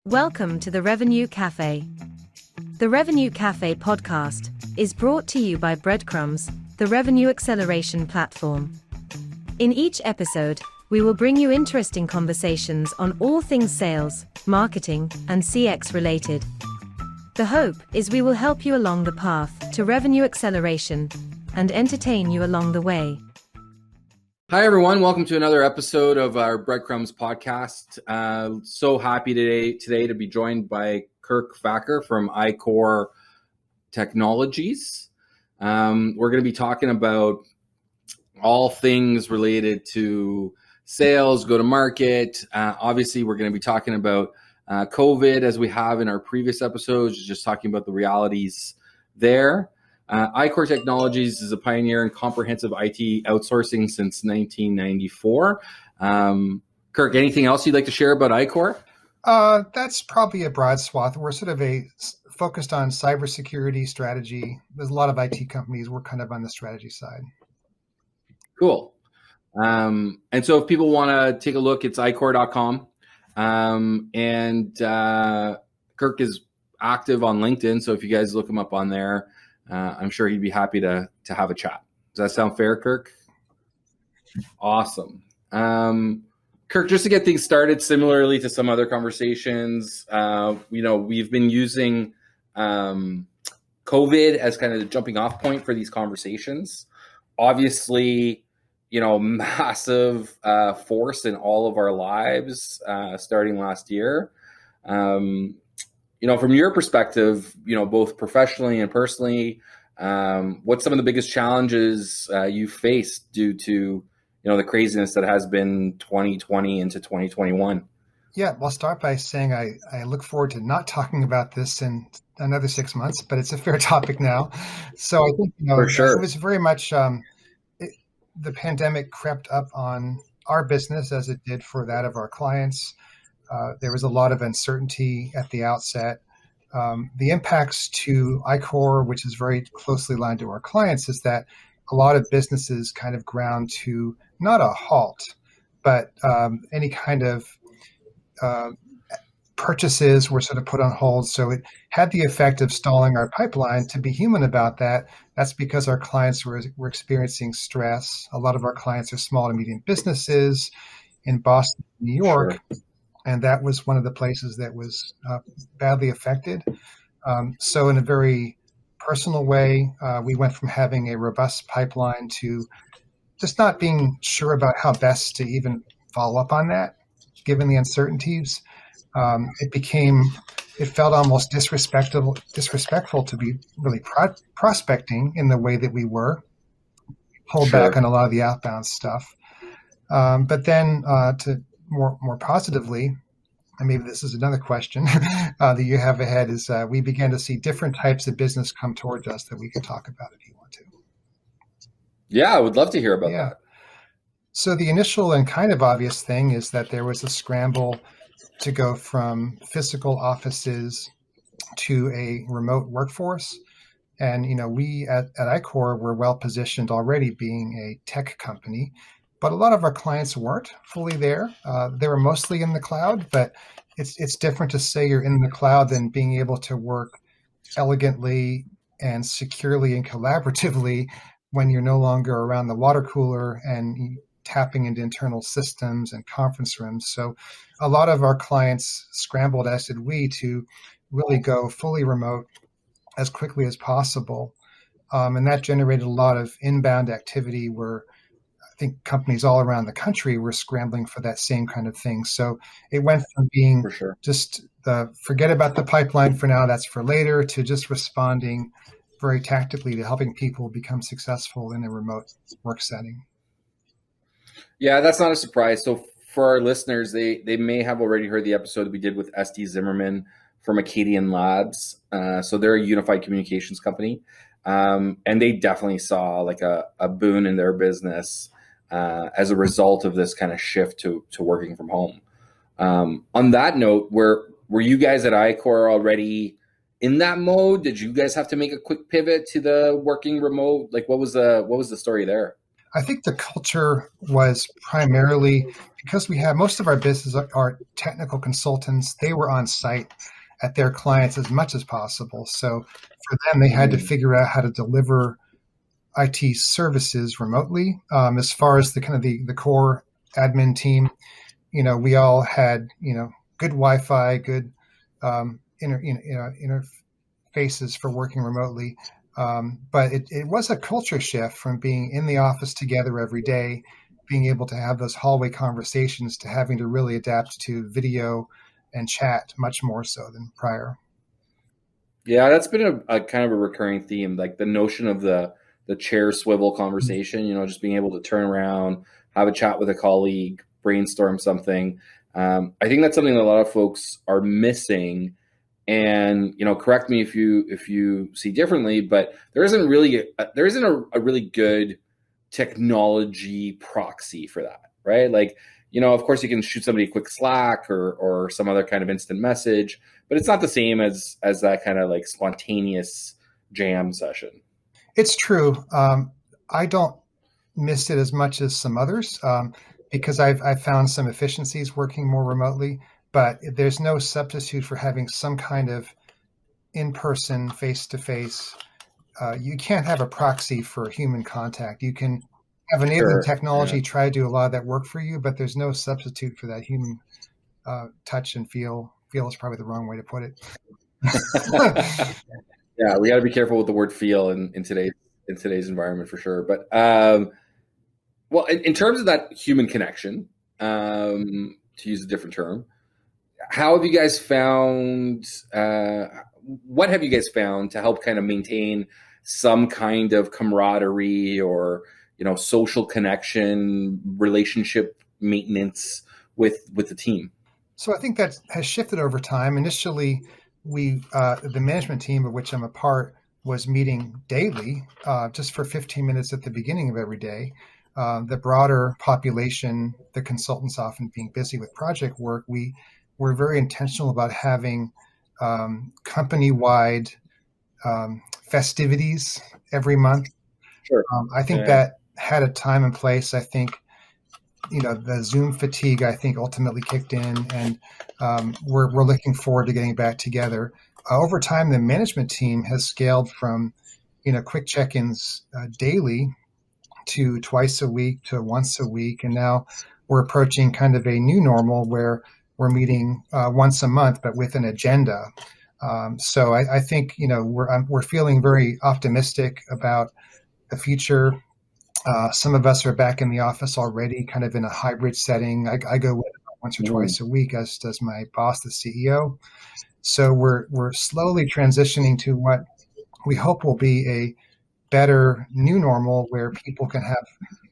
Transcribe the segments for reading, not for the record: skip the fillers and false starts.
Welcome to the Revenue Cafe. The Revenue Cafe podcast is brought to you by Breadcrumbs, the revenue acceleration platform. In each episode, we will bring you interesting conversations on all things sales, marketing, and CX related. The hope is we will help you along the path to revenue acceleration and entertain you along the way. Hi, everyone. Welcome to another episode of our Breadcrumbs podcast. So happy today to be joined by Kirk Fackre from iCorps Technologies. We're going to be talking about all things related to sales, go-to-market. Obviously, we're going to be talking about COVID as we have in our previous episodes, just talking about the realities there. iCorps Technologies is a pioneer in comprehensive IT outsourcing since 1994. Kirk, anything else you'd like to share about iCorps? That's probably a broad swath. We're sort of focused on cybersecurity strategy. There's a lot of IT companies. We're kind of on the strategy side. Cool. And so if people want to take a look, it's iCorps.com. Kirk is active on LinkedIn. So if you guys look him up on there, I'm sure he'd be happy to have a chat. Does that sound fair, Kirk? Awesome. Kirk, just to get things started, similarly to some other conversations, we've been using COVID as kind of the jumping off point for these conversations. Obviously, massive force in all of our lives starting last year. From your perspective, both professionally and personally, what's some of the biggest challenges you faced due to, the craziness that has been 2020 into 2021? Yeah, I'll start by saying I look forward to not talking about this in another 6 months, but it's a fair topic now. So I think, For sure. It was very much the pandemic crept up on our business as it did for that of our clients. There was a lot of uncertainty at the outset. The impacts to iCorps, which is very closely aligned to our clients, is that a lot of businesses kind of ground to not a halt, but any kind of purchases were sort of put on hold. So it had the effect of stalling our pipeline. To be human about that, that's because our clients were experiencing stress. A lot of our clients are small to medium businesses in Boston, New York. Sure. And that was one of the places that was badly affected. So in a very personal way, we went from having a robust pipeline to just not being sure about how best to even follow up on that, given the uncertainties. It felt almost disrespectful to be really prospecting in the way that we were, pulled Sure. back on a lot of the outbound stuff. But then to more positively, and maybe this is another question that you have ahead, is we began to see different types of business come towards us that we could talk about if you want to. Yeah, I would love to hear about that. So the initial and kind of obvious thing is that there was a scramble to go from physical offices to a remote workforce. And, we at iCorps were well positioned already being a tech company. But a lot of our clients weren't fully there. They were mostly in the cloud, but it's different to say you're in the cloud than being able to work elegantly and securely and collaboratively when you're no longer around the water cooler and tapping into internal systems and conference rooms. So a lot of our clients scrambled, as did we, to really go fully remote as quickly as possible. And that generated a lot of inbound activity where I think companies all around the country were scrambling for that same kind of thing. So it went from being For sure. just forget about the pipeline for now, that's for later, to just responding very tactically to helping people become successful in a remote work setting. Yeah, that's not a surprise. So for our listeners, they may have already heard the episode we did with SD Zimmerman from Acadian Labs. So they're a unified communications company. And they definitely saw like a boon in their business as a result of this kind of shift to working from home. On that note, were you guys at iCorps already in that mode? Did you guys have to make a quick pivot to the working remote? Like what was the story there? I think the culture was primarily because we have most of our business are technical consultants, they were on site at their clients as much as possible. So for them, they had to figure out how to deliver IT services remotely. As far as the kind of the core admin team, we all had good Wi-Fi, good interfaces for working remotely. But it was a culture shift from being in the office together every day, being able to have those hallway conversations, to having to really adapt to video and chat much more so than prior. Yeah, that's been a kind of a recurring theme, like the notion of the chair swivel conversation, just being able to turn around, have a chat with a colleague, brainstorm something. I think that's something that a lot of folks are missing. And correct me if you see differently, but there isn't a really good technology proxy for that, right? Like, of course you can shoot somebody a quick Slack or some other kind of instant message, but it's not the same as that kind of like spontaneous jam session. It's true. I don't miss it as much as some others, because I've found some efficiencies working more remotely, but there's no substitute for having some kind of in-person, face-to-face. You can't have a proxy for human contact. You can have enabling technology try to do a lot of that work for you, but there's no substitute for that human touch and feel. Feel is probably the wrong way to put it. Yeah, we got to be careful with the word "feel" in today's environment for sure. But well, in terms of that human connection, to use a different term, how have you guys found? What have you guys found to help kind of maintain some kind of camaraderie or social connection, relationship maintenance with the team? So I think that has shifted over time. Initially, the management team of which I'm a part was meeting daily, just for 15 minutes at the beginning of every day. The broader population, the consultants often being busy with project work, we were very intentional about having company-wide festivities every month. Sure. I think that had a time and place. I think the Zoom fatigue, I think, ultimately kicked in, and we're looking forward to getting back together. Over time, the management team has scaled from quick check-ins daily to twice a week to once a week, and now we're approaching kind of a new normal where we're meeting once a month, but with an agenda. So I think we're feeling very optimistic about the future. Some of us are back in the office already, kind of in a hybrid setting. I go once or twice a week, as does my boss, the CEO. So we're slowly transitioning to what we hope will be a better new normal, where people can have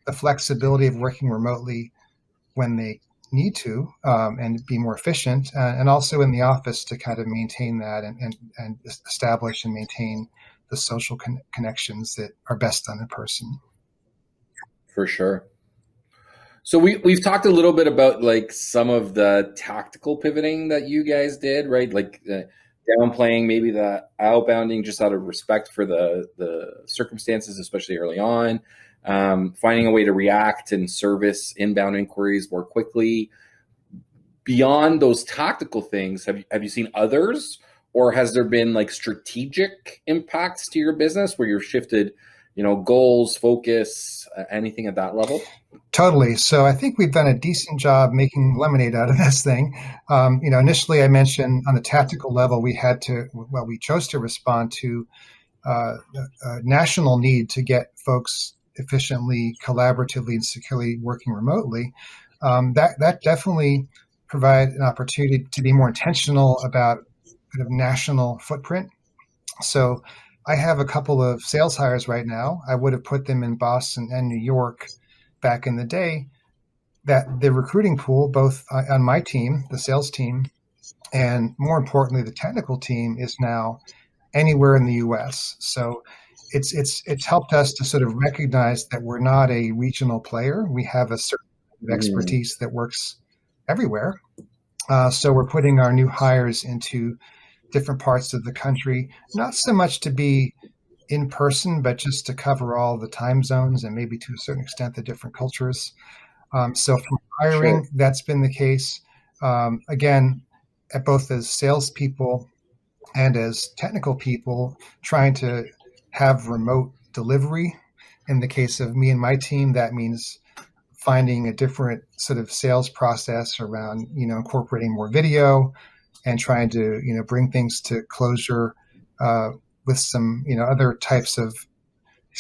the flexibility of working remotely when they need to, and be more efficient, and also in the office to kind of maintain that and establish and maintain the social connections that are best done in person. For sure. So we've talked a little bit about like some of the tactical pivoting that you guys did, right? Like downplaying maybe the outbounding just out of respect for the circumstances, especially early on. Finding a way to react and service inbound inquiries more quickly. Beyond those tactical things, have you seen others, or has there been like strategic impacts to your business where you've shifted, goals, focus, anything at that level? Totally. So I think we've done a decent job making lemonade out of this thing. Initially I mentioned on the tactical level, we chose to respond to a national need to get folks efficiently, collaboratively, and securely working remotely. That definitely provided an opportunity to be more intentional about kind of national footprint. So I have a couple of sales hires right now. I would have put them in Boston and New York back in the day. That the recruiting pool, both on my team, the sales team, and more importantly, the technical team, is now anywhere in the U.S. So it's helped us to sort of recognize that we're not a regional player. We have a certain expertise that works everywhere. So we're putting our new hires into different parts of the country, not so much to be in person, but just to cover all the time zones and maybe to a certain extent the different cultures. So from Sure. hiring, that's been the case. Again, at both as salespeople and as technical people, trying to have remote delivery. In the case of me and my team, that means finding a different sort of sales process around, incorporating more video and trying to, bring things to closure with some, other types of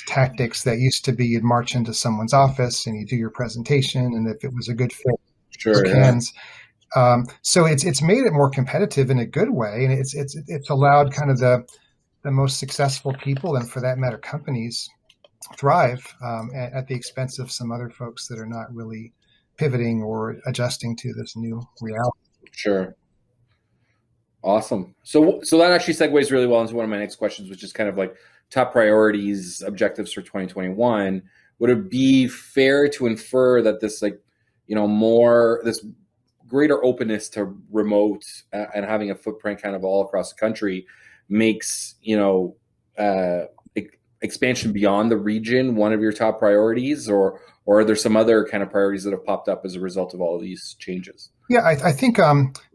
tactics that used to be you'd march into someone's office and you do your presentation, and if it was a good fit, shook Sure. Yeah. hands. So it's made it more competitive in a good way, and it's allowed kind of the most successful people, and for that matter, companies, thrive at the expense of some other folks that are not really pivoting or adjusting to this new reality. Sure. Awesome. So that actually segues really well into one of my next questions, which is kind of like top priorities, objectives for 2021. Would it be fair to infer that this more this greater openness to remote and having a footprint kind of all across the country makes expansion beyond the region one of your top priorities, or are there some other kind of priorities that have popped up as a result of all of these changes? Yeah, I think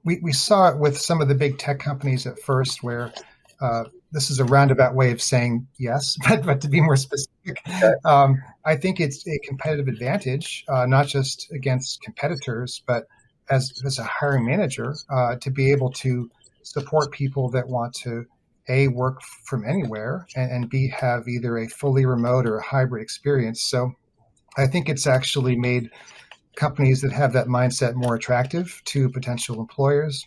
we saw it with some of the big tech companies at first, where this is a roundabout way of saying yes, but to be more specific, I think it's a competitive advantage, not just against competitors, but as a hiring manager, to be able to support people that want to A, work from anywhere, and B, have either a fully remote or a hybrid experience. So I think it's actually made companies that have that mindset more attractive to potential employers.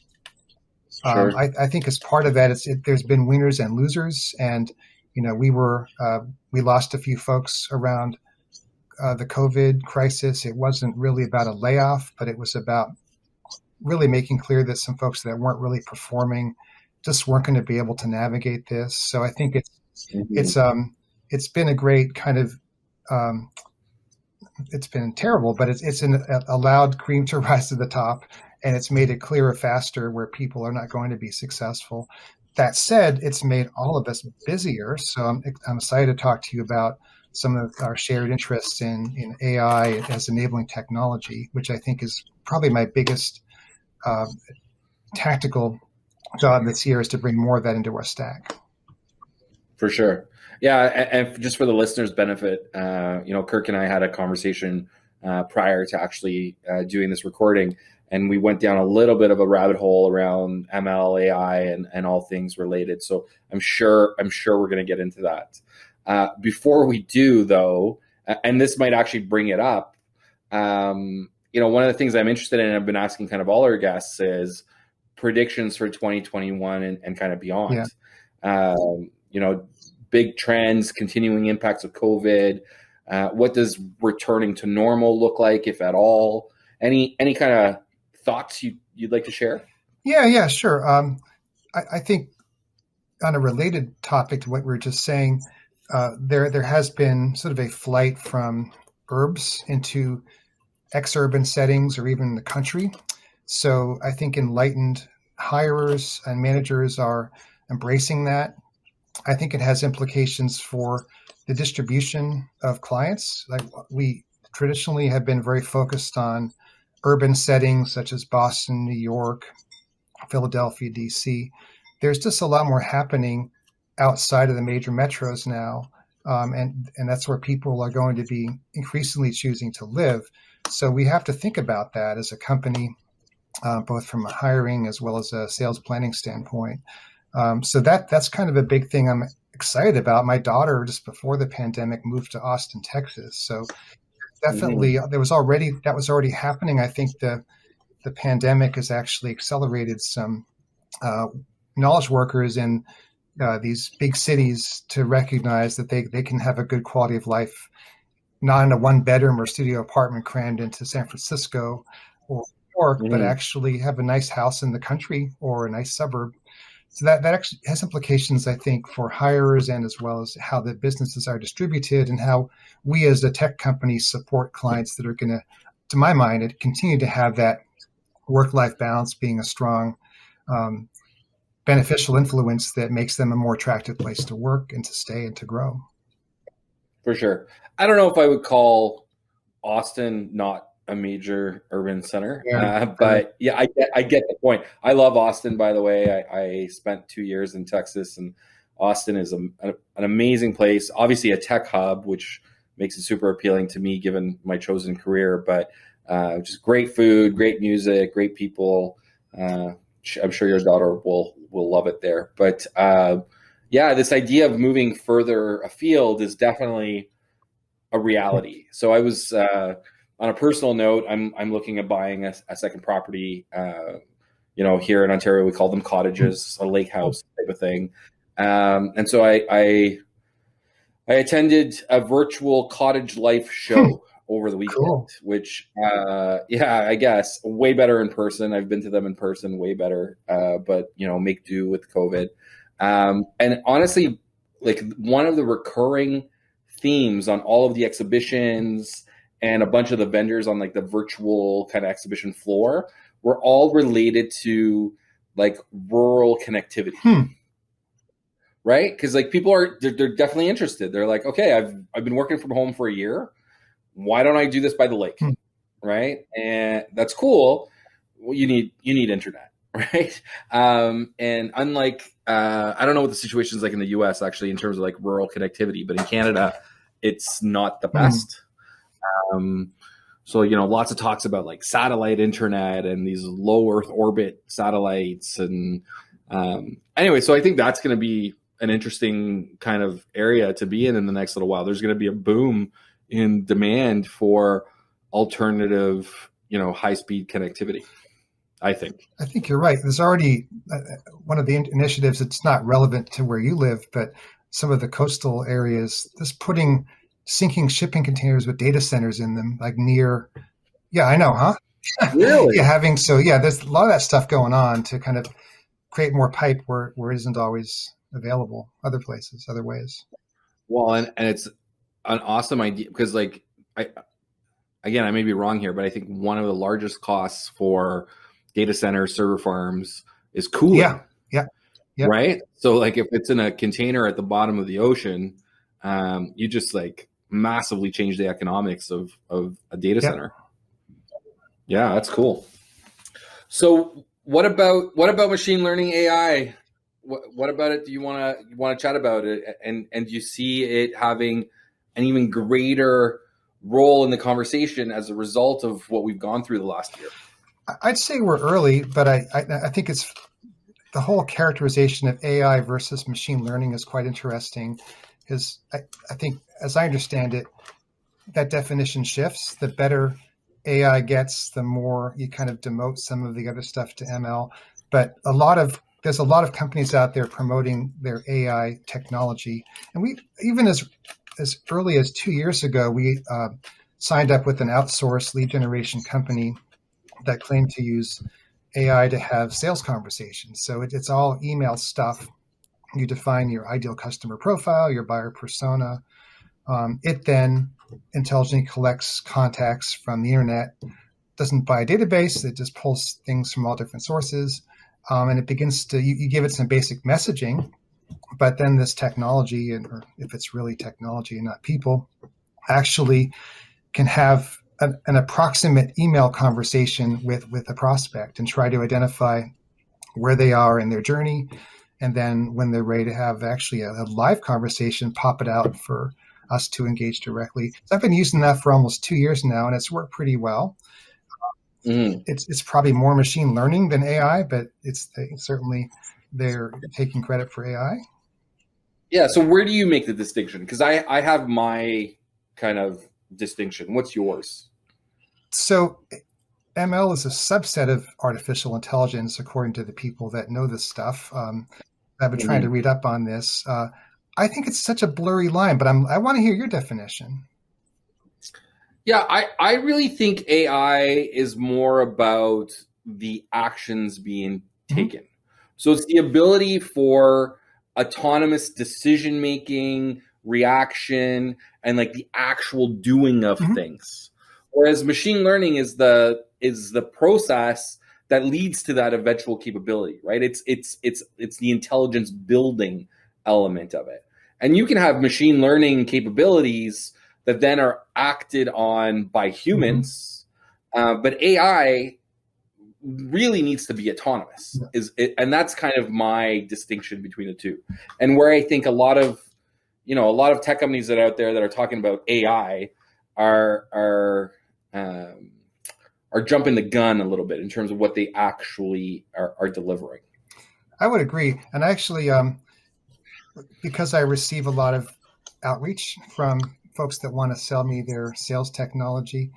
Sure. I think as part of that, there's been winners and losers, and we lost a few folks around the COVID crisis. It wasn't really about a layoff, but it was about really making clear that some folks that weren't really performing just weren't going to be able to navigate this. So I think it's been a great kind of it's been terrible, but it's allowed cream to rise to the top, and it's made it clearer faster where people are not going to be successful. That said, it's made all of us busier. So I'm excited to talk to you about some of our shared interests in AI as enabling technology, which I think is probably my biggest tactical job this year, is to bring more of that into our stack. For sure. Yeah, and just for the listeners' benefit, Kirk and I had a conversation prior to actually doing this recording, and we went down a little bit of a rabbit hole around ML, AI, and all things related. So I'm sure we're going to get into that. Before we do, though, and this might actually bring it up, one of the things I'm interested in, and I've been asking kind of all our guests, is predictions for 2021 and kind of beyond. Yeah. Big trends, continuing impacts of COVID. What does returning to normal look like, if at all? Any kind of thoughts you'd like to share? Yeah, sure. I think on a related topic to what we were just saying, there has been sort of a flight from urbs into ex-urban settings or even the country. So I think enlightened hirers and managers are embracing that. I think it has implications for the distribution of clients. Like, we traditionally have been very focused on urban settings such as Boston, New York, Philadelphia, DC. There's just a lot more happening outside of the major metros now. And that's where people are going to be increasingly choosing to live. So we have to think about that as a company, both from a hiring as well as a sales planning standpoint. So that's kind of a big thing I'm excited about. My daughter, just before the pandemic, moved to Austin, Texas. So definitely that was already happening. I think the pandemic has actually accelerated some knowledge workers in these big cities to recognize that they can have a good quality of life, not in a one-bedroom or studio apartment crammed into San Francisco or New York, but actually have a nice house in the country or a nice suburb. So that actually has implications, I think, for hirers, and as well as how the businesses are distributed and how we as a tech company support clients that are going to my mind, continue to have that work-life balance being a strong beneficial influence that makes them a more attractive place to work and to stay and to grow. For sure. I don't know if I would call Austin not a major urban center. Yeah. But yeah, I get the point. I love Austin, by the way. I spent 2 years in Texas, and Austin is an amazing place. Obviously, a tech hub, which makes it super appealing to me given my chosen career. But just great food, great music, great people. I'm sure your daughter will love it there. But yeah, this idea of moving further afield is definitely a reality. So I was on a personal note, I'm looking at buying a second property. Here in Ontario, we call them cottages, a lake house type of thing. And so I attended a virtual cottage life show over the weekend, Cool. which, I guess way better in person. I've been to them in person, way better, but make do with COVID. And honestly, like one of the recurring themes on all of the exhibitions and a bunch of the vendors on like the virtual kind of exhibition floor were all related to like rural connectivity. Right? Because like people they're definitely interested. They're like, okay, I've been working from home for a year. Why don't I do this by the lake? Right? And that's cool. Well, you need internet, right? And unlike I don't know what the situation is like in the US actually in terms of like rural connectivity, but in Canada, it's not the best. So lots of talks about like satellite internet and these low Earth orbit satellites, and anyway, so I think that's going to be an interesting kind of area to be in the next little while. There's going to be a boom in demand for alternative, high-speed connectivity, I think. I think you're right. There's already one of the initiatives. It's not relevant to where you live, but some of the coastal areas, just sinking shipping containers with data centers in them, like near. Yeah, I know, huh? Really? Yeah, there's a lot of that stuff going on to kind of create more pipe where it isn't always available other places, other ways. Well, and it's an awesome idea because like I may be wrong here, but I think one of the largest costs for data center server farms is cooling. Yeah. Right? So like if it's in a container at the bottom of the ocean, you just like massively change the economics of a data center. Yeah, that's cool. So what about machine learning AI? What about it? Do you want to chat about it? And do you see it having an even greater role in the conversation as a result of what we've gone through the last year? I'd say we're early, but I think it's the whole characterization of AI versus machine learning is quite interesting, because I think, as I understand it, that definition shifts. The better AI gets, the more you kind of demote some of the other stuff to ML. But there's a lot of companies out there promoting their AI technology, and we even as early as 2 years ago, we signed up with an outsourced lead generation company that claimed to use AI to have sales conversations. So it's all email stuff. You define your ideal customer profile, your buyer persona. It then intelligently collects contacts from the internet, doesn't buy a database, it just pulls things from all different sources. And it begins to, you give it some basic messaging, but then this technology, or if it's really technology and not people, actually can have an approximate email conversation with a prospect and try to identify where they are in their journey. And then when they're ready to have actually a live conversation, pop it out for us to engage directly. So I've been using that for almost 2 years now, and it's worked pretty well. It's probably more machine learning than AI, but certainly they're taking credit for AI. Yeah. So where do you make the distinction? Because I have my kind of distinction. What's yours? So ML is a subset of artificial intelligence, according to the people that know this stuff. I've been trying to read up on this. I think it's such a blurry line, but I want to hear your definition. Yeah, I really think AI is more about the actions being taken. So it's the ability for autonomous decision making, reaction, and like the actual doing of things. Whereas machine learning is the process that leads to that eventual capability, right? It's the intelligence building element of it. And you can have machine learning capabilities that then are acted on by humans But AI really needs to be autonomous, and that's kind of my distinction between the two. And where I think a lot of tech companies that are out there that are talking about AI are jumping the gun a little bit in terms of what they actually are delivering. I would agree. And actually, because I receive a lot of outreach from folks that want to sell me their sales technology,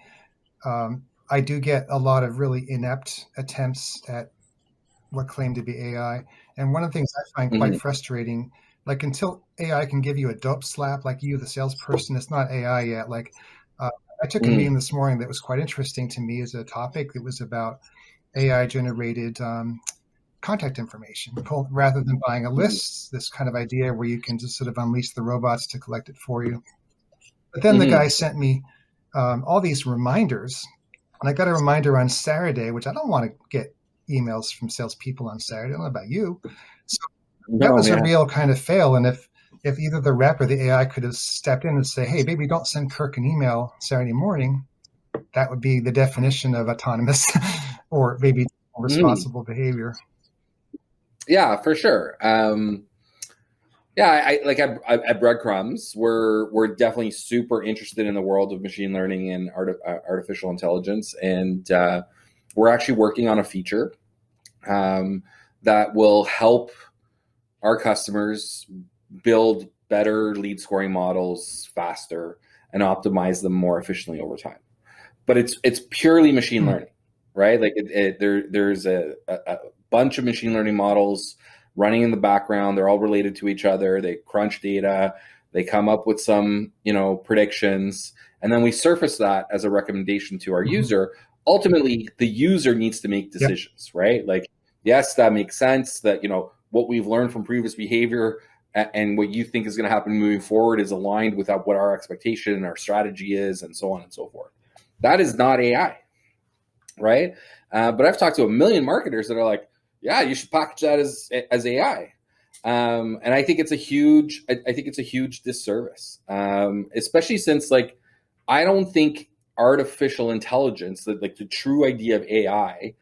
I do get a lot of really inept attempts at what claim to be AI. And one of the things I find quite frustrating, like until AI can give you a dope slap, like you, the salesperson, it's not AI yet. Like I took a meeting this morning that was quite interesting to me as a topic. It was about AI generated contact information rather than buying a list, this kind of idea where you can just sort of unleash the robots to collect it for you. But then the guy sent me all these reminders. And I got a reminder on Saturday, which I don't want to get emails from salespeople on Saturday. I don't know about you. So that was a real kind of fail. And if either the rep or the AI could have stepped in and say, hey, maybe don't send Kirk an email Saturday morning, that would be the definition of autonomous or maybe responsible behavior. Yeah, for sure. At Breadcrumbs, we're definitely super interested in the world of machine learning and artificial intelligence, and we're actually working on a feature that will help our customers build better lead scoring models faster and optimize them more efficiently over time. But it's purely machine learning, right? Like there's a bunch of machine learning models running in the background. They're all related to each other. They crunch data. They come up with some, predictions, and then we surface that as a recommendation to our user. Ultimately, the user needs to make decisions, right? Like, yes, that makes sense that, what we've learned from previous behavior and what you think is going to happen moving forward is aligned with what our expectation and our strategy is, and so on and so forth. That is not AI, right? But I've talked to a million marketers that are like, yeah, you should package that as AI. And I think it's a huge disservice, especially since I don't think artificial intelligence, the true idea of AI,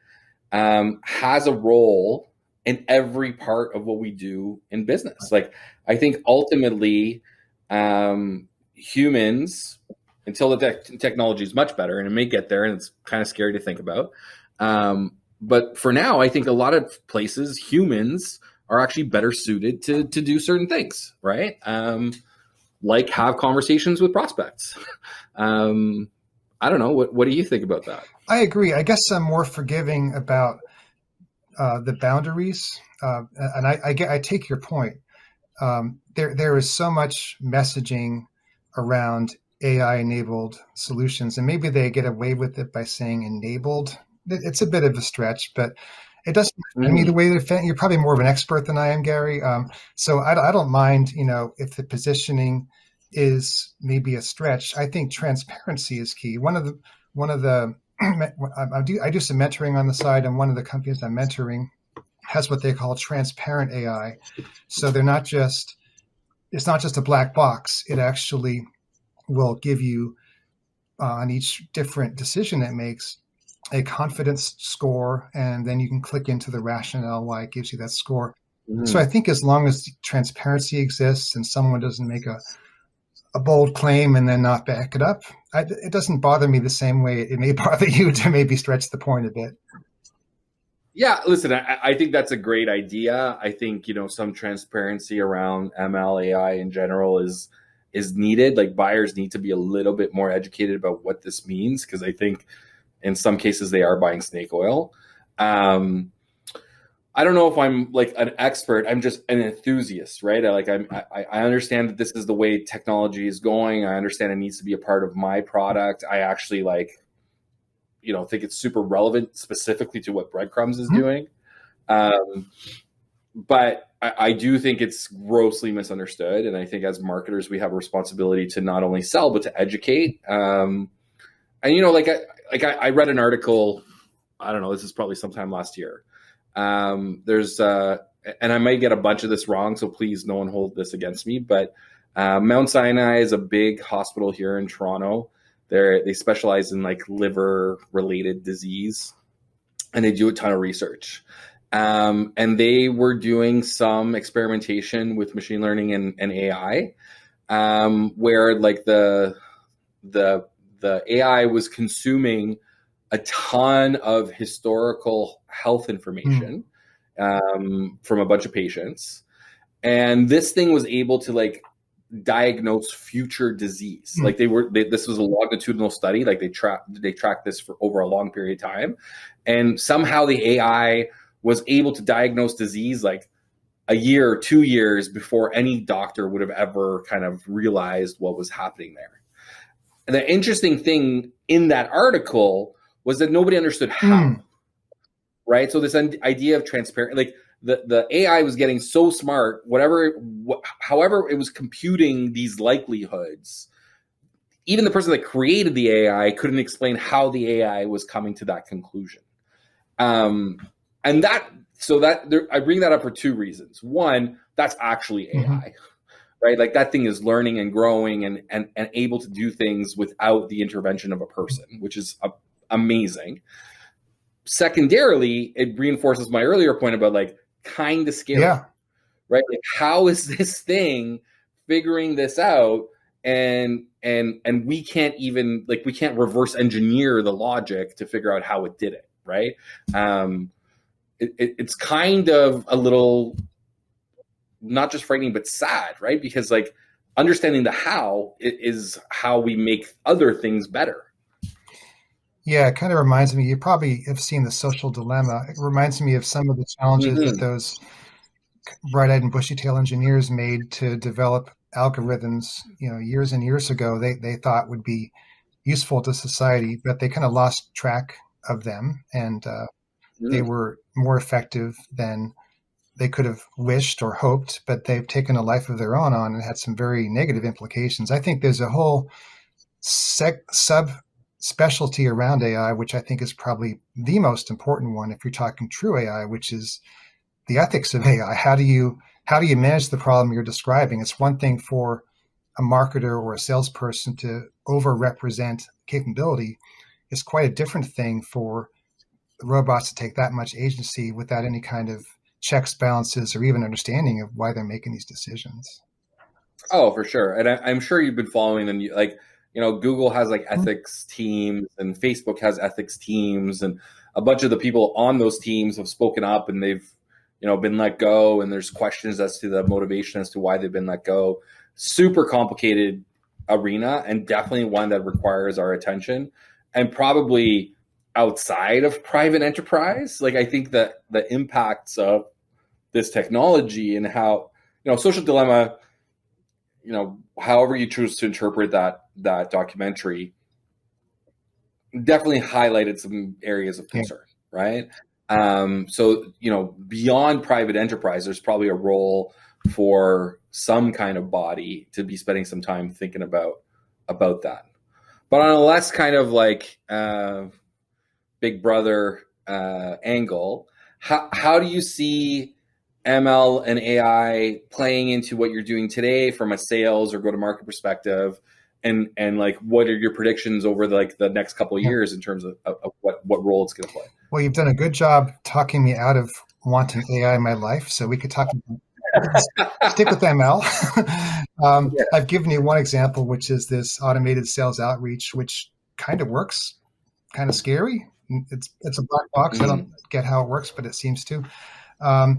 has a role in every part of what we do in business. I think ultimately humans, until the technology is much better, and it may get there, and it's kind of scary to think about. But for now, I think a lot of places, humans are actually better suited to do certain things, right? Like have conversations with prospects. I don't know. What do you think about that? I agree. I guess I'm more forgiving about the boundaries, and I take your point. There is so much messaging around AI-enabled solutions, and maybe they get away with it by saying enabled. It's a bit of a stretch, but it doesn't offend me the way they're offending. You're probably more of an expert than I am, Gary. So I don't mind, if the positioning is maybe a stretch. I think transparency is key. One of the I do some mentoring on the side, and one of the companies I'm mentoring has what they call transparent AI. So it's not just a black box. It actually will give you on each different decision it makes a confidence score, and then you can click into the rationale why it gives you that score. So I think as long as transparency exists and someone doesn't make a bold claim and then not back it up, it doesn't bother me the same way it may bother you to maybe stretch the point a bit. Yeah, listen, I think that's a great idea. I think, some transparency around ML AI in general is needed. Buyers need to be a little bit more educated about what this means, because I think in some cases they are buying snake oil. I don't know if I'm an expert. I'm just an enthusiast, right? I understand that this is the way technology is going. I understand it needs to be a part of my product. I actually think it's super relevant specifically to what Breadcrumbs is doing. But I do think it's grossly misunderstood. And I think as marketers, we have a responsibility to not only sell, but to educate. And, I read an article, I don't know, this is probably sometime last year. There's, and I might get a bunch of this wrong, so please no one hold this against me, but Mount Sinai is a big hospital here in Toronto. They specialize in like liver related disease, and they do a ton of research. And they were doing some experimentation with machine learning and AI, where like the AI was consuming a ton of historical health information from a bunch of patients, and this thing was able to like diagnose future disease. Like this was a longitudinal study. Like they tracked this for over a long period of time, and somehow the AI was able to diagnose disease like a year or 2 years before any doctor would have ever kind of realized what was happening there. And the interesting thing in that article was that nobody understood how, right? So this idea of transparent, like the AI was getting so smart, however it was computing these likelihoods, even the person that created the AI couldn't explain how the AI was coming to that conclusion. And I bring that up for two reasons. One, that's actually AI, right? Like that thing is learning and growing and able to do things without the intervention of a person, which is amazing. Secondarily, it reinforces my earlier point about like kind of scary, right? Like how is this thing figuring this out? And we can't even we can't reverse engineer the logic to figure out how it did it, right? It's kind of a little not just frightening but sad, right? Because like understanding the how is how we make other things better. Yeah, it kind of reminds me, you probably have seen The Social Dilemma. It reminds me of some of the challenges that those bright-eyed and bushy-tailed engineers made to develop algorithms, years and years ago. They thought would be useful to society, but they kind of lost track of them, and they were more effective than they could have wished or hoped, but they've taken a life of their own on and had some very negative implications. I think there's a whole subspecialty around AI, which I think is probably the most important one if you're talking true AI, which is the ethics of AI. How do you manage the problem you're describing? It's one thing for a marketer or a salesperson to over-represent capability. It's quite a different thing for robots to take that much agency without any kind of checks, balances, or even understanding of why they're making these decisions. Oh, for sure. And I'm sure you've been following them. Google has like ethics teams, and Facebook has ethics teams, and a bunch of the people on those teams have spoken up, and they've, been let go. And there's questions as to the motivation as to why they've been let go. Super complicated arena, and definitely one that requires our attention, and probably outside of private enterprise. Like I think that the impacts of this technology and how, Social Dilemma, however you choose to interpret that documentary, definitely highlighted some areas of concern, right? So, beyond private enterprise, there's probably a role for some kind of body to be spending some time thinking about that. But on a less kind of like Big Brother angle, how do you see ML and AI playing into what you're doing today from a sales or go-to-market perspective, and like what are your predictions over the next couple of years in terms of what role it's going to play? Well, you've done a good job talking me out of wanting AI in my life, so we could stick with ML. I've given you one example, which is this automated sales outreach, which kind of works, kind of scary. It's a black box. I don't get how it works, but it seems to. I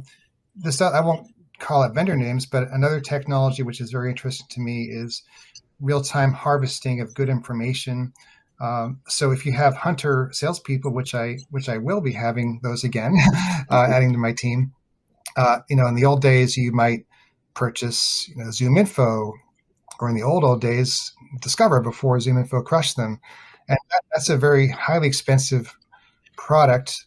won't call it vendor names, but another technology which is very interesting to me is real-time harvesting of good information. So if you have hunter salespeople, which I will be having those again, adding to my team, in the old days you might purchase Zoom Info, or in the old days Discover before Zoom Info crushed them, and that's a very highly expensive product,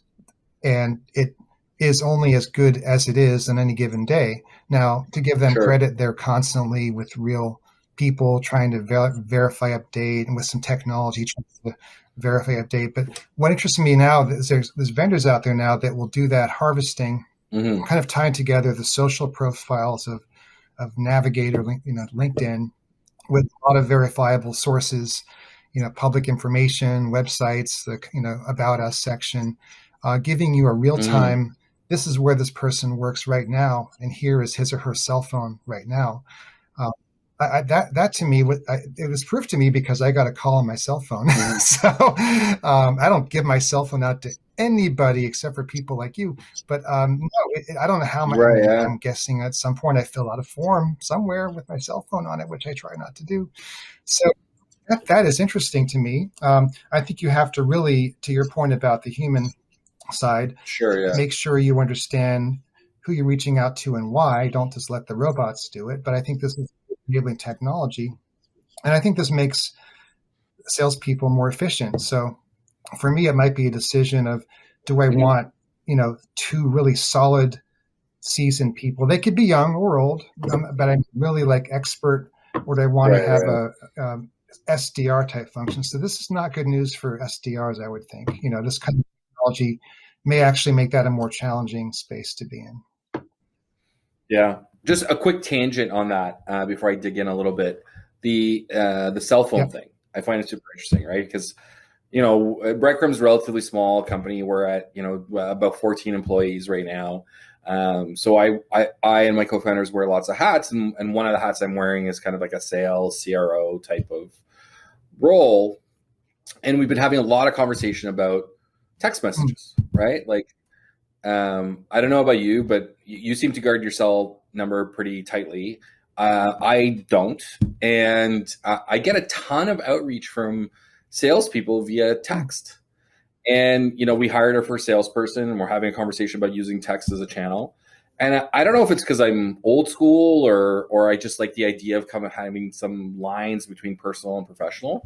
and it is only as good as it is on any given day. Now, to give them credit, they're constantly with real people trying to verify, update, and with some technology trying to verify, update. But what interests me now is there's vendors out there now that will do that harvesting, kind of tying together the social profiles of Navigator, LinkedIn, with a lot of verifiable sources public information, websites, the about us section, giving you a real time. This is where this person works right now, and here is his or her cell phone right now. That to me, it was proof to me because I got a call on my cell phone. So I don't give my cell phone out to anybody except for people like you. But no, I don't know how much. Right, yeah. I'm guessing at some point I fill out a form somewhere with my cell phone on it, which I try not to do. So that is interesting to me. I think you have to really, to your point about the human side, make sure you understand who you're reaching out to and why. Don't just let the robots do it. But I think this is enabling technology, and I think this makes salespeople more efficient. So for me, it might be a decision of, do I want, two really solid, seasoned people? They could be young or old, but I'm really like expert, or do I want to have a SDR type function? So this is not good news for SDRs, I would think. This kind of technology may actually make that a more challenging space to be in. Yeah. Just a quick tangent on that before I dig in a little bit. The cell phone thing, I find it super interesting, right? Because, Breadcrumbs is a relatively small company. We're at, about 14 employees right now. So I and my co-founders wear lots of hats, and one of the hats I'm wearing is kind of like a sales CRO type of role. And we've been having a lot of conversation about text messages, right? Like, I don't know about you, but you seem to guard your cell number pretty tightly. I don't. And I get a ton of outreach from salespeople via text. And, we hired our first salesperson, and we're having a conversation about using text as a channel. And I don't know if it's because I'm old school or I just like the idea of kind of having some lines between personal and professional.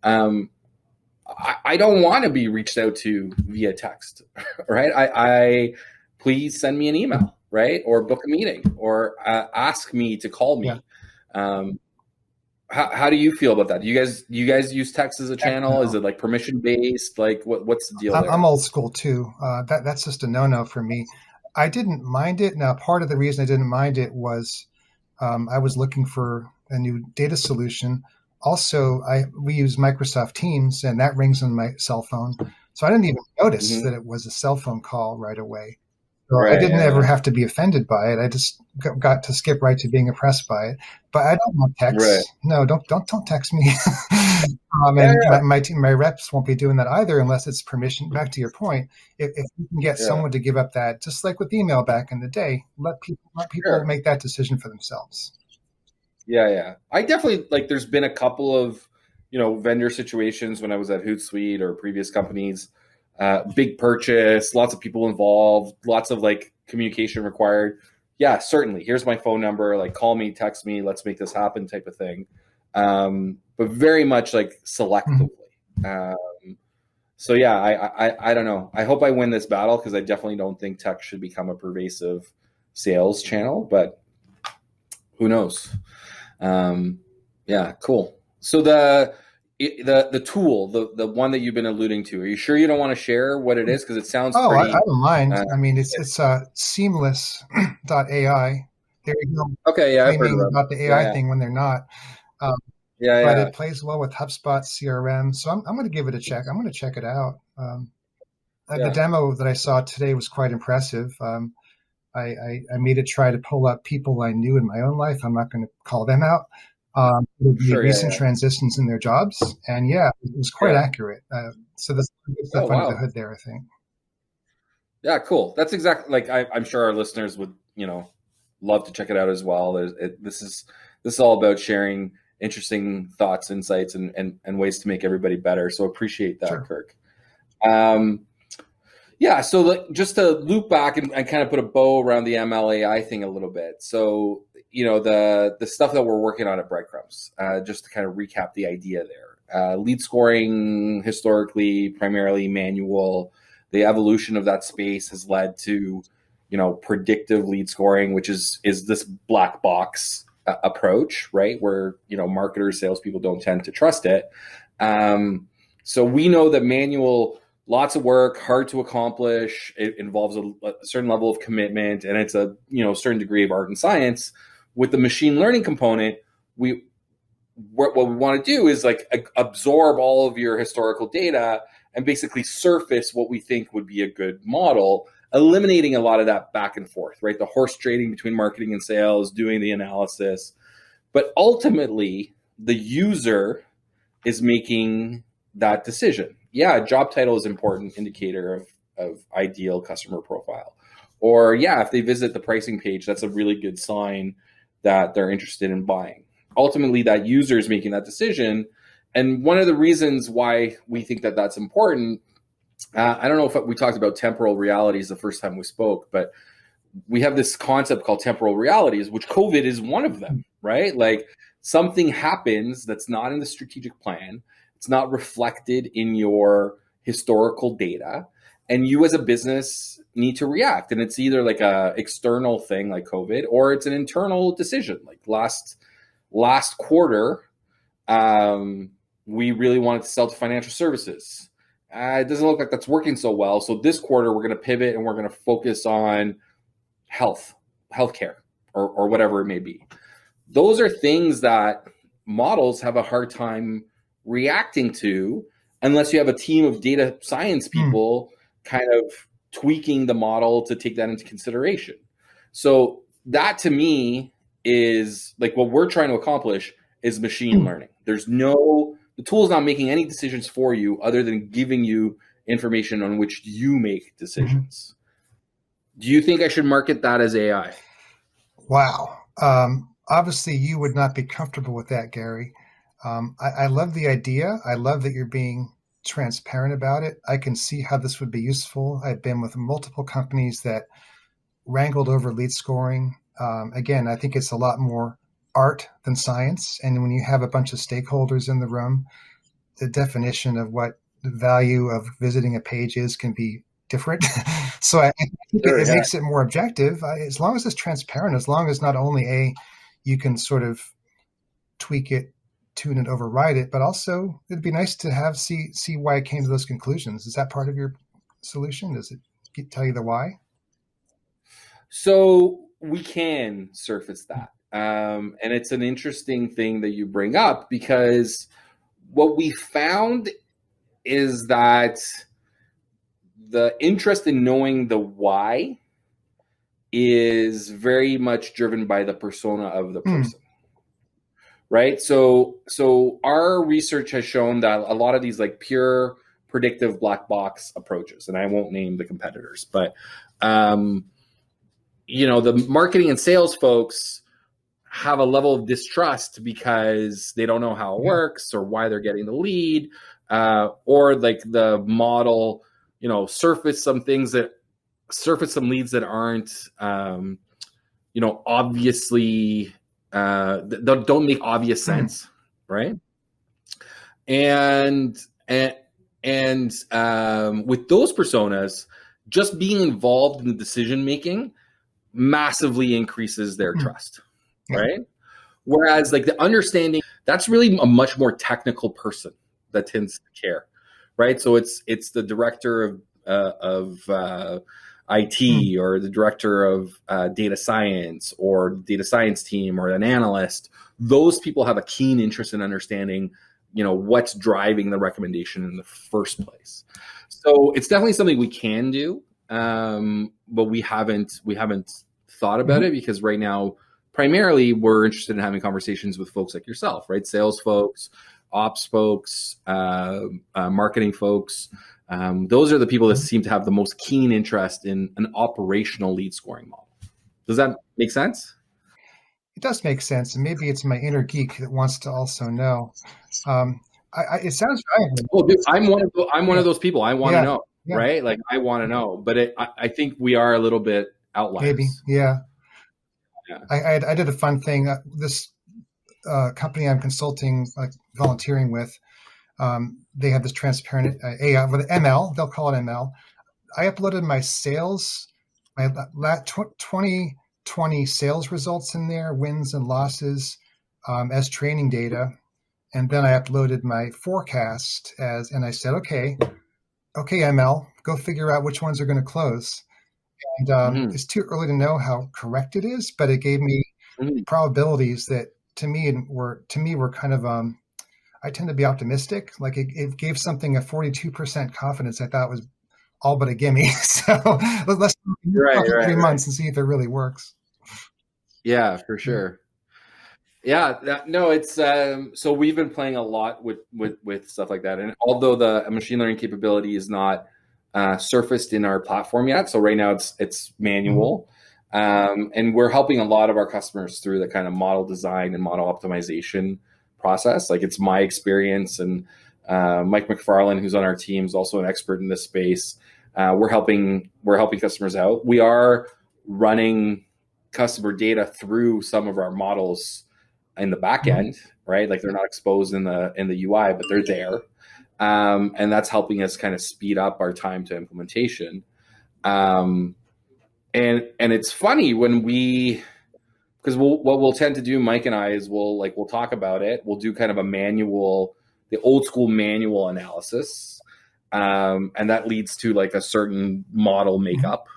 I don't want to be reached out to via text, right? I please send me an email, right? Or book a meeting, or ask me to call me. Yeah. How do you feel about that? Do you guys use text as a channel? Is it like permission based? Like what's the deal there? I'm old school too. That's just a no for me. I didn't mind it. Now, part of the reason I didn't mind it was I was looking for a new data solution. Also, we use Microsoft Teams, and that rings on my cell phone. So I didn't even notice that it was a cell phone call right away. So I didn't ever have to be offended by it. I just got to skip right to being impressed by it. But I don't want text. Right. No, don't text me. My reps won't be doing that either unless it's permission. Back to your point, if you can get someone to give up that, just like with email back in the day, let people make that decision for themselves. Yeah. I definitely there's been a couple of, vendor situations when I was at Hootsuite or previous companies, big purchase, lots of people involved, lots of communication required. Yeah, certainly. Here's my phone number, call me, text me, let's make this happen type of thing. But very much selectively. So yeah, I don't know. I hope I win this battle because I definitely don't think tech should become a pervasive sales channel, but who knows? Yeah, cool. So the tool, the one that you've been alluding to, are you sure you don't want to share what it is? Because it sounds pretty... I don't mind. It's seamless.ai. There you go. Okay, yeah, I've heard about the AI thing when they're not. But it plays well with HubSpot CRM. So I'm going to give it a check. I'm going to check it out. The demo that I saw today was quite impressive. I made it try to pull up people I knew in my own life. I'm not going to call them out. Recent transitions in their jobs. And it was quite accurate. So there's stuff under the hood there, I think. Yeah, cool. That's exactly I'm sure our listeners would, love to check it out as well. This is all about sharing interesting thoughts, insights, and ways to make everybody better. So appreciate that, Kirk. Yeah, so just to loop back and kind of put a bow around the MLAI thing a little bit. So, the stuff that we're working on at Breadcrumbs, just to kind of recap the idea there. Lead scoring, historically, primarily manual. The evolution of that space has led to, predictive lead scoring, which is this black box approach, right? Where, marketers, salespeople don't tend to trust it. So we know that manual... lots of work, hard to accomplish. It involves a certain level of commitment, and it's a certain degree of art and science. With the machine learning component, what we want to do is like absorb all of your historical data and basically surface what we think would be a good model, eliminating a lot of that back and forth, right? The horse trading between marketing and sales, doing the analysis. But ultimately, the user is making that decision. Yeah, job title is an important indicator of ideal customer profile. Or yeah, if they visit the pricing page, that's a really good sign that they're interested in buying. Ultimately, that user is making that decision. And one of the reasons why we think that that's important, I don't know if we talked about temporal realities the first time we spoke, but we have this concept called temporal realities, which COVID is one of them, right? Like something happens that's not in the strategic plan. It's not reflected in your historical data. And you as a business need to react. And it's either like a external thing like COVID, or it's an internal decision. Like last quarter, we really wanted to sell to financial services. It doesn't look like that's working so well. So this quarter, we're going to pivot and we're going to focus on healthcare, or whatever it may be. Those are things that models have a hard time reacting to unless you have a team of data science people kind of tweaking the model to take that into consideration. So that to me is like what we're trying to accomplish is machine learning. The tool is not making any decisions for you other than giving you information on which you make decisions. Do you think I should market that as AI? Wow. Obviously, you would not be comfortable with that, Gary. I love the idea. I love that you're being transparent about it. I can see how this would be useful. I've been with multiple companies that wrangled over lead scoring. Again, I think it's a lot more art than science. And when you have a bunch of stakeholders in the room, the definition of what the value of visiting a page is can be different. So I think it makes it more objective. As long as it's transparent, as long as not only you can sort of tweak it, tune it, override it, but also it'd be nice to see why it came to those conclusions. Is that part of your solution? Does it tell you the why? So we can surface that. And it's an interesting thing that you bring up, because what we found is that the interest in knowing the why is very much driven by the persona of the person. Right? So our research has shown that a lot of these like pure predictive black box approaches, and I won't name the competitors, but the marketing and sales folks have a level of distrust because they don't know how it works or why they're getting the lead, or like the model, surface some leads that aren't, obviously, that don't make obvious sense, right? And with those personas, just being involved in the decision making massively increases their trust, right? Whereas like the understanding, that's really a much more technical person that tends to care, right? So it's the director of IT or the director of data science or data science team or an analyst. Those people have a keen interest in understanding, what's driving the recommendation in the first place. So it's definitely something we can do, but we haven't thought about it, because right now, primarily, we're interested in having conversations with folks like yourself, right? Sales folks, ops folks, marketing folks. Those are the people that seem to have the most keen interest in an operational lead scoring model. Does that make sense? It does make sense. And maybe it's my inner geek that wants to also know. It sounds right. Oh, dude, I'm one of those people. I want to know, right? Like I want to know, but I think we are a little bit outliers. Maybe, yeah. I did a fun thing. This company I'm consulting, like volunteering with, they have this transparent AI with ML. They'll call it ML. I uploaded my 2020 sales results in there, wins and losses, as training data, and then I uploaded my forecast and I said, okay, ML, go figure out which ones are going to close. And it's too early to know how correct it is, but it gave me probabilities that to me were kind of I tend to be optimistic. Like it gave something a 42% confidence. I thought was all but a gimme. So let's Right, talk right, 3 months and see if it really works. Yeah, for sure. Yeah, no, it's so we've been playing a lot with stuff like that, and although the machine learning capability is not surfaced in our platform yet, so right now it's manual, and we're helping a lot of our customers through the kind of model design and model optimization process. Like it's my experience, and Mike McFarland, who's on our team, is also an expert in this space. We're helping customers out. We are running customer data through some of our models in the back end, right? Like they're not exposed in the UI, but they're there, and that's helping us kind of speed up our time to implementation. And it's funny when because what we'll tend to do, Mike and I, is we'll talk about it. We'll do kind of the old school manual analysis, and that leads to like a certain model makeup,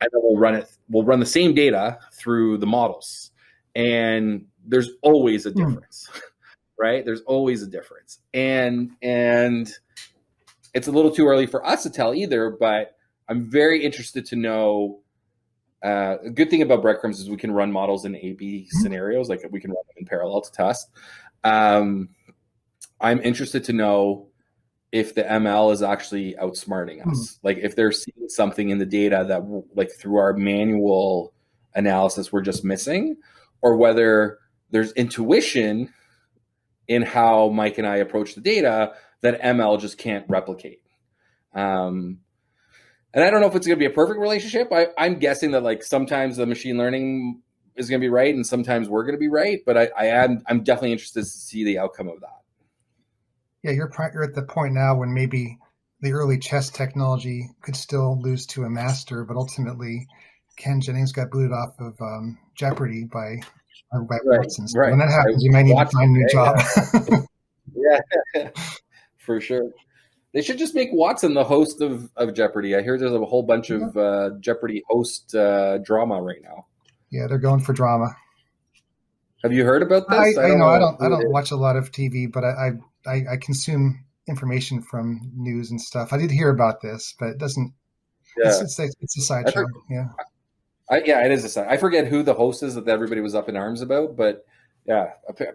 and then we'll run the same data through the models, and there's always a difference, right? There's always a difference. And it's a little too early for us to tell either, but I'm very interested to know. A good thing about Breadcrumbs is we can run models in A/B scenarios, like we can run them in parallel to test. I'm interested to know if the ML is actually outsmarting us, like if they're seeing something in the data that like through our manual analysis we're just missing, or whether there's intuition in how Mike and I approach the data that ML just can't replicate. And I don't know if it's going to be a perfect relationship. I'm guessing that like sometimes the machine learning is going to be right and sometimes we're going to be right. But I'm definitely interested to see the outcome of that. Yeah, you're at the point now when maybe the early chess technology could still lose to a master, but ultimately Ken Jennings got booted off of Jeopardy by Watson. So when that happens, you might need to find a new job. Yeah, for sure. They should just make Watson the host of Jeopardy. I hear there's a whole bunch of Jeopardy host drama right now. Yeah, they're going for drama. Have you heard about this? I don't watch a lot of TV, but I consume information from news and stuff. I did hear about this, but it doesn't. Yeah. It's a sideshow. Yeah. It is a side. I forget who the host is that everybody was up in arms about, but yeah,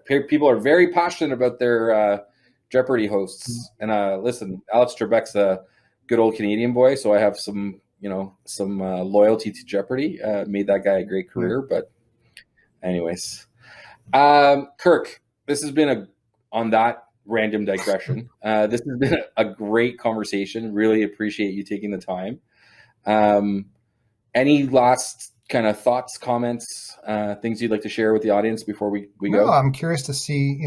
people are very passionate about their Jeopardy hosts. And listen, Alex Trebek's a good old Canadian boy, so I have some loyalty to Jeopardy. Made that guy a great career, but anyways, Kirk, this has been on that random digression. This has been a great conversation. Really appreciate you taking the time. Any last kind of thoughts, comments, things you'd like to share with the audience before we go? No, I'm curious to see,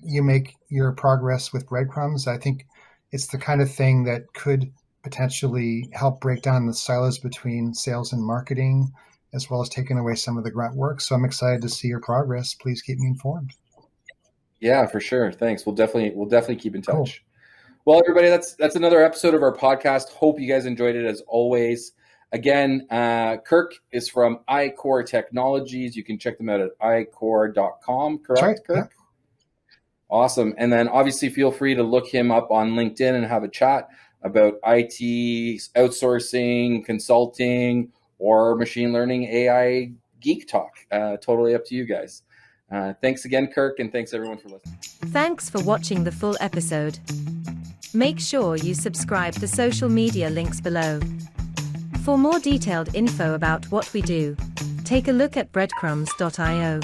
you make your progress with Breadcrumbs. I think it's the kind of thing that could potentially help break down the silos between sales and marketing, as well as taking away some of the grunt work. So I'm excited to see your progress. Please keep me informed. Yeah, for sure. Thanks. We'll definitely keep in touch. Cool. Well, everybody, that's another episode of our podcast. Hope you guys enjoyed it as always. Again, Kirk is from iCorps Technologies. You can check them out at icorps.com, correct, right, Kirk? Yeah. Awesome. And then obviously feel free to look him up on LinkedIn and have a chat about IT, outsourcing, consulting, or machine learning, AI geek talk. Totally up to you guys. Thanks again, Kirk, and thanks everyone for listening. Thanks for watching the full episode. Make sure you subscribe to social media links below. For more detailed info about what we do, take a look at breadcrumbs.io.